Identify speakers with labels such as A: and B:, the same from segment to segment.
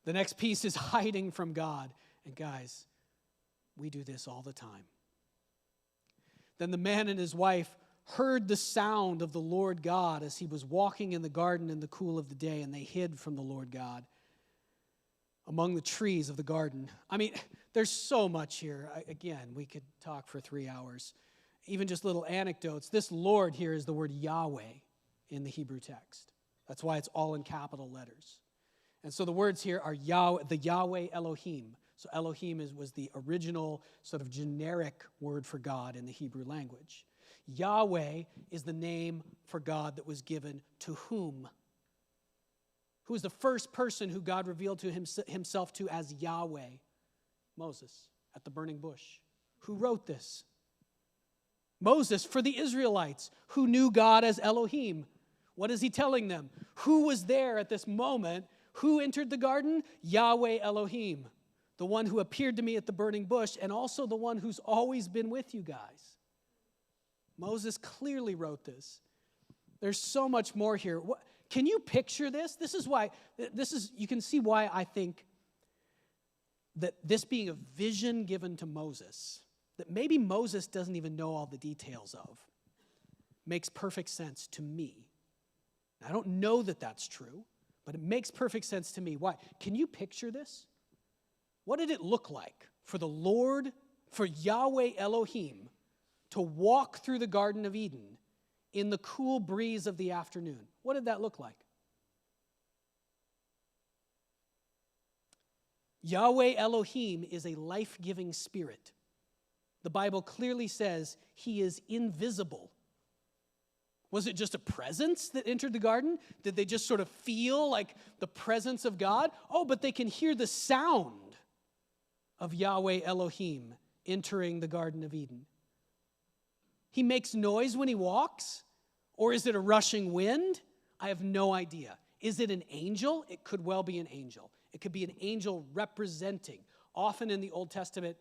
A: The next piece is hiding from God. And guys, we do this all the time. Then the man and his wife heard the sound of the Lord God as he was walking in the garden in the cool of the day, and they hid from the Lord God among the trees of the garden. I mean, there's so much here. Again, we could talk for 3 hours. Even just little anecdotes. This Lord here is the word Yahweh in the Hebrew text. That's why it's all in capital letters. And so the words here are the Yahweh Elohim. So Elohim was the original sort of generic word for God in the Hebrew language. Yahweh is the name for God that was given to whom? Who was the first person who God revealed to himself to as Yahweh? Moses at the burning bush. Who wrote this? Moses for the Israelites who knew God as Elohim. What is he telling them? Who was there at this moment? Who entered the garden? Yahweh Elohim, the one who appeared to me at the burning bush, and also the one who's always been with you guys. Moses clearly wrote this. There's so much more here. Can you picture this? You can see why I think that this being a vision given to Moses, that maybe Moses doesn't even know all the details of, makes perfect sense to me. I don't know that that's true, but it makes perfect sense to me. Why? Can you picture this? What did it look like for the Lord, for Yahweh Elohim, to walk through the Garden of Eden in the cool breeze of the afternoon? What did that look like? Yahweh Elohim is a life-giving spirit. The Bible clearly says he is invisible. Was it just a presence that entered the garden? Did they just sort of feel like the presence of God? Oh, but they can hear the sound of Yahweh Elohim entering the Garden of Eden. He makes noise when he walks? Or is it a rushing wind? I have no idea. Is it an angel? It could well be an angel. It could be an angel representing. Often in the Old Testament,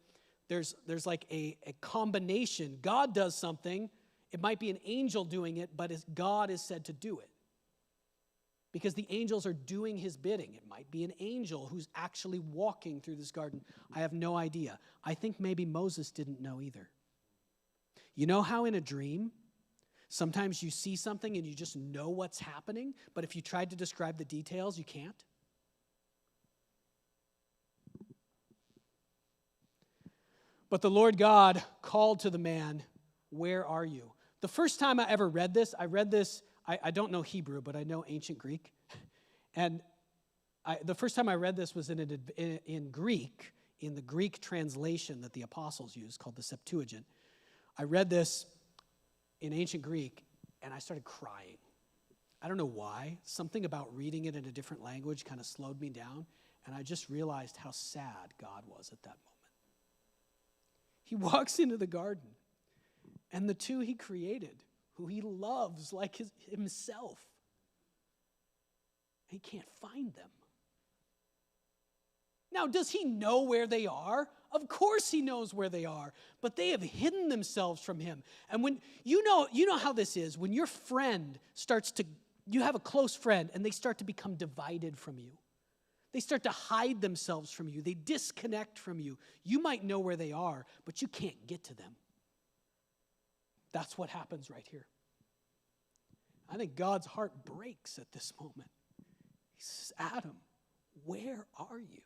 A: there's like a combination. God does something. It might be an angel doing it, but God is said to do it. Because the angels are doing his bidding. It might be an angel who's actually walking through this garden. I have no idea. I think maybe Moses didn't know either. You know how in a dream, sometimes you see something and you just know what's happening, but if you tried to describe the details, you can't? But the Lord God called to the man, "Where are you?" The first time I ever read this, I don't know Hebrew, but I know ancient Greek. And the first time I read this was in Greek, in the Greek translation that the apostles used, called the Septuagint. I read this in ancient Greek, and I started crying. I don't know why. Something about reading it in a different language kind of slowed me down, and I just realized how sad God was at that moment. He walks into the garden, and the two he created, who he loves like himself, he can't find them. Now, does he know where they are? Of course he knows where they are, but they have hidden themselves from him. And when you know how this is, when your friend you have a close friend, and they start to become divided from you. They start to hide themselves from you. They disconnect from you. You might know where they are, but you can't get to them. That's what happens right here. I think God's heart breaks at this moment. He says, "Adam, where are you?"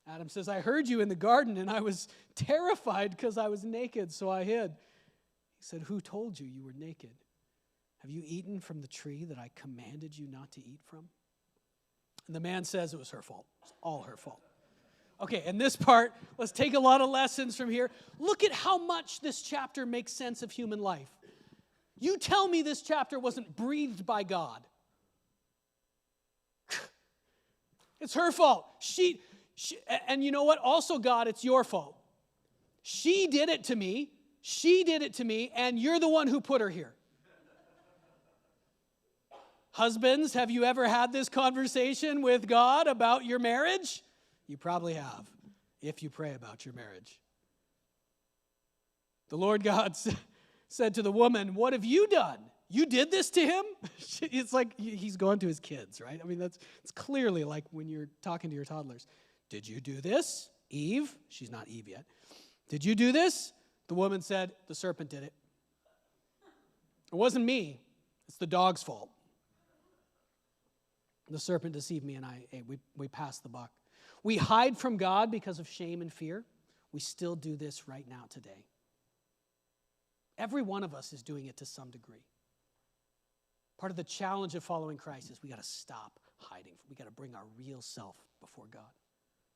A: Adam says, "I heard you in the garden, and I was terrified because I was naked, so I hid." He said, "Who told you you were naked? Have you eaten from the tree that I commanded you not to eat from?" And the man says it was her fault. It's all her fault. Okay, and this part, let's take a lot of lessons from here. Look at how much this chapter makes sense of human life. You tell me this chapter wasn't breathed by God. It's her fault. And you know what? Also, God, it's your fault. She did it to me. She did it to me, and you're the one who put her here. Husbands, have you ever had this conversation with God about your marriage? You probably have, if you pray about your marriage. The Lord God said to the woman, "What have you done?" You did this to him? It's like he's going to his kids, right? I mean, it's clearly like when you're talking to your toddlers. Did you do this? Eve? She's not Eve yet. Did you do this? The woman said, the serpent did it. It wasn't me. It's the dog's fault. The serpent deceived me and I ate. We passed the buck. We hide from God because of shame and fear. We still do this right now today. Every one of us is doing it to some degree. Part of the challenge of following Christ is we got to stop hiding. We got to bring our real self before God.